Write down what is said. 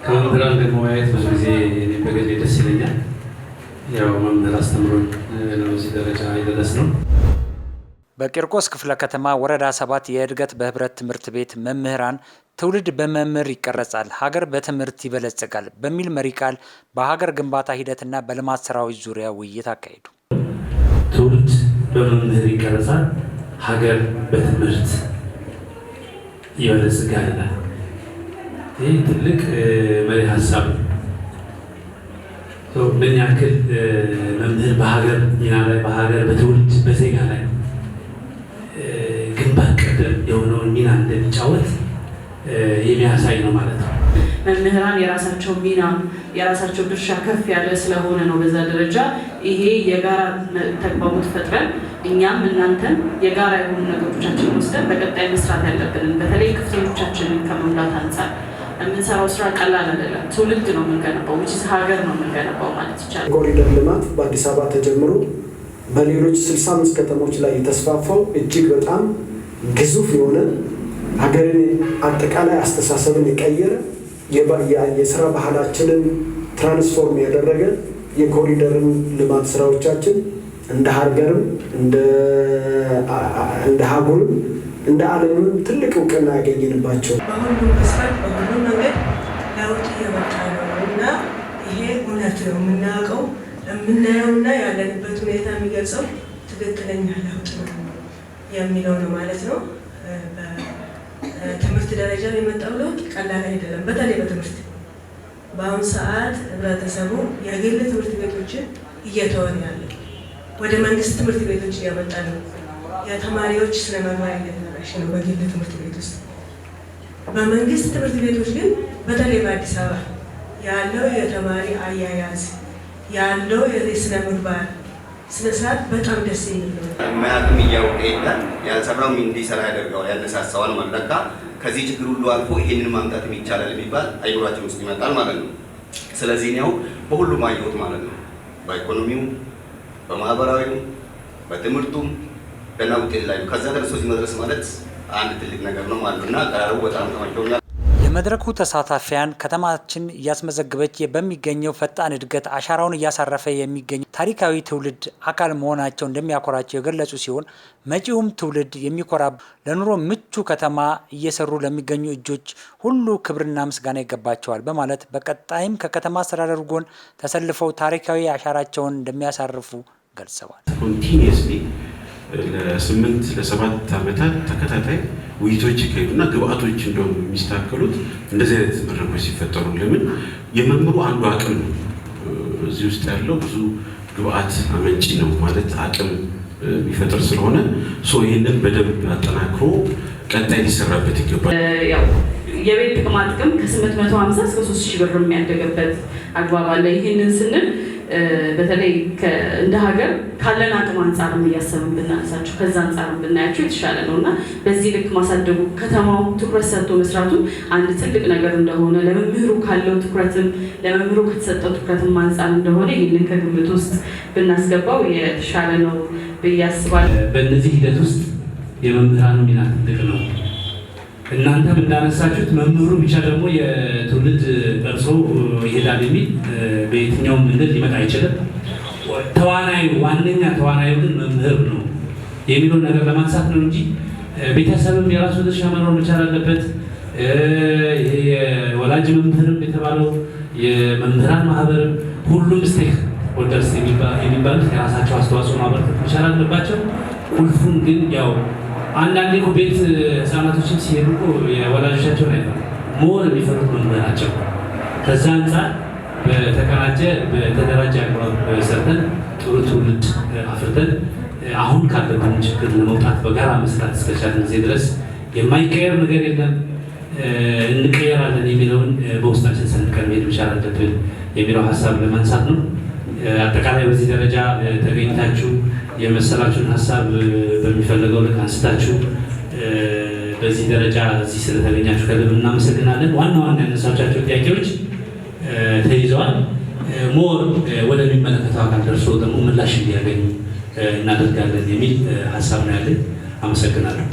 ከመምህራን ደግሞ ማየት ብዙ ጊዜ በግሌ ደስ ይለኛል። ያው መምህር አስተምሮን ነው እዚህ ደረጃ የደረስነው። በቂርቆስ ክፍለ ከተማ ወረዳ 7 የእድገት በህብረት ትምህርት ቤት መምህራን ትውልድ በመምህር ይቀረጻል፣ ሀገር በትምህርት ይበለጽጋል በሚል መሪ ቃል በሀገር ግንባታ ሂደትና በልማት ስራዎች ዙሪያ ውይይት አካሄዱ። ትውልድ በመምህር ይቀረጻል፣ ሀገር በትምህርት ይበለጽጋል። ይህ ትልቅ መሪ ሀሳብ ነው። ምን ያክል መምህር በሀገር ሚና ላይ በሀገር በትውልድ በዜጋ ላይ ግንባር ቀደም የሆነውን ሚና እንደሚጫወት የሚያሳይ ነው ማለት ነው። መምህራን የራሳቸው ሚና የራሳቸው ድርሻ ከፍ ያለ ስለሆነ ነው በዛ ደረጃ ይሄ የጋራ ተግባቦት ፈጥረን እኛም እናንተም የጋራ የሆኑ ነገሮቻችንን ወስደን በቀጣይ መስራት ያለብንን በተለይ ክፍተቶቻችንን ከመሙላት አንጻር የምንሰራው ስራ ቀላል አይደለም። ትውልድ ነው የምንገነባው፣ ሀገር ነው የምንገነባው ማለት ይቻላል። ኮሪደር ልማት በአዲስ አበባ ተጀምሮ በሌሎች 65 ከተሞች ላይ የተስፋፋው እጅግ በጣም ግዙፍ የሆነ ሀገርን አጠቃላይ አስተሳሰብን የቀየረ የስራ ባህላችንን ትራንስፎርም ያደረገ የኮሪደርን ልማት ስራዎቻችን እንደ ሀገርም እንደ ሀገርም እንደ ዓለምም ትልቅ እውቅና ያገኘንባቸው በሁሉም መስራት በሁሉም መንገድ ለውጥ እየመጣ ነው እና ይሄ እውነት ነው የምናውቀው የምናየውና ያለንበት ሁኔታ የሚገልጸው ትክክለኛ ለውጥ ነው የሚለው ነው ማለት ነው። በትምህርት ደረጃ የመጣው ለውጥ ቀላል አይደለም። በተለይ በትምህርት በአሁኑ ሰዓት ህብረተሰቡ የግል ትምህርት ቤቶችን እየተወ ያለ ወደ መንግስት ትምህርት ቤቶች እያመጣ ነው። የተማሪዎች ስነ ምግባር እየተበላሸ ነው በግል ትምህርት ቤት ውስጥ። በመንግስት ትምህርት ቤቶች ግን በተለይ በአዲስ አበባ ያለው የተማሪ አያያዝ ያለው የስነ ምግባር ስነ ስርዓት በጣም ደስ የሚል ነው። ማያውቅም እያወቀ ይሄዳል፣ ያልሰራውም እንዲሰራ ያደርገዋል፣ ያነሳሳዋል ማለት ነው። ከዚህ ችግር ሁሉ አልፎ ይሄንን ማምጣትም ይቻላል የሚባል አይምሯችን ውስጥ ይመጣል ማለት ነው። ስለዚህ ነው በሁሉም አየሁት ማለት ነው። በኢኮኖሚው፣ በማህበራዊው፣ በትምህርቱም ገና ውጤት ላይ ከዛ ደርሶ መድረስ ማለት አንድ ትልቅ ነገር ነው ማለት ነውና ቀራሩ በጣም ተመችቶኛል። የመድረኩ ተሳታፊያን ከተማችን እያስመዘገበች በሚገኘው ፈጣን እድገት አሻራውን እያሳረፈ የሚገኝ ታሪካዊ ትውልድ አካል መሆናቸው እንደሚያኮራቸው የገለጹ ሲሆን መጪውም ትውልድ የሚኮራ ለኑሮ ምቹ ከተማ እየሰሩ ለሚገኙ እጆች ሁሉ ክብርና ምስጋና ይገባቸዋል በማለት በቀጣይም ከከተማ አስተዳደሩ ጎን ተሰልፈው ታሪካዊ አሻራቸውን እንደሚያሳርፉ ገልጸዋል። ኮንቲኒየስሊ ለ7 ዓመታት ተከታታይ ውይይቶች ይካሄዱና ግብአቶች እንደውም የሚስተካከሉት እንደዚህ አይነት መድረኮች ሲፈጠሩ ለምን የመምህሩ አንዱ አቅም ነው። እዚህ ውስጥ ያለው ብዙ ግብአት አመንጪ ነው ማለት አቅም የሚፈጥር ስለሆነ ይህንን በደንብ አጠናክሮ ቀጣይ ሊሰራበት ይገባል። የቤት ጥቅማ ጥቅም ከ850 እስከ 3000 ብር የሚያደገበት አግባብ አለ። ይህንን ስንል በተለይ እንደ ሀገር ካለን አቅም አንጻርም እያሰብን ብናነሳቸው ከዛ አንጻርም ብናያቸው የተሻለ ነው እና በዚህ ልክ ማሳደጉ ከተማው ትኩረት ሰጥቶ መስራቱ አንድ ትልቅ ነገር እንደሆነ ለመምህሩ ካለው ትኩረትም ለመምህሩ ከተሰጠው ትኩረትም አንጻር እንደሆነ ይህንን ከግምት ውስጥ ብናስገባው የተሻለ ነው ብዬ አስባለሁ። በእነዚህ ሂደት ውስጥ የመምህራኑ ሚና ትልቅ ነው። እናንተም እንዳነሳችሁት መምህሩ ብቻ ደግሞ የትውልድ ቀርጾ ይሄዳል የሚል በየትኛውም መንገድ ሊመጣ አይችልም። ተዋናዩ ዋነኛ ተዋናዩ ግን መምህር ነው የሚለውን ነገር ለማንሳት ነው እንጂ ቤተሰብም የራሱ ድርሻ መኖር መቻል አለበት። የወላጅ መምህርም የተባለው የመምህራን ማህበርም ሁሉም ስቴክ ሆልደርስ የሚባሉት የራሳቸው አስተዋጽኦ ማበርከት መቻል አለባቸው። ቁልፉን ግን ያው አንዳንዴ እኮ ቤት ህፃናቶችን ሲሄዱ የወላጆቻቸውን አይፈሩ ሞር የሚፈሩት መምህራቸው። ከዛ አንጻር በተቀናጀ በተደራጀ አግባብ ሰርተን ጥሩ ትውልድ አፍርተን አሁን ካለብን ችግር ለመውጣት በጋራ መስራት እስከቻልን ጊዜ ድረስ የማይቀየር ነገር የለም። እንቀየራለን የሚለውን በውስጣችን ሰንቀን መሄድ መቻል አለብን የሚለው ሀሳብ ለማንሳት ነው። አጠቃላይ በዚህ ደረጃ ተገኝታችሁ የመሰላችሁን ሀሳብ በሚፈልገው ልክ አንስታችሁ በዚህ ደረጃ እዚህ ስለተገኛችሁ ከልብ እናመሰግናለን። ዋና ያነሳቻቸው ጥያቄዎች ተይዘዋል። ሞር ወደሚመለከተው አካል ደርሶ ደግሞ ምላሽ እንዲያገኙ እናደርጋለን የሚል ሀሳብ ነው ያለኝ። አመሰግናለሁ።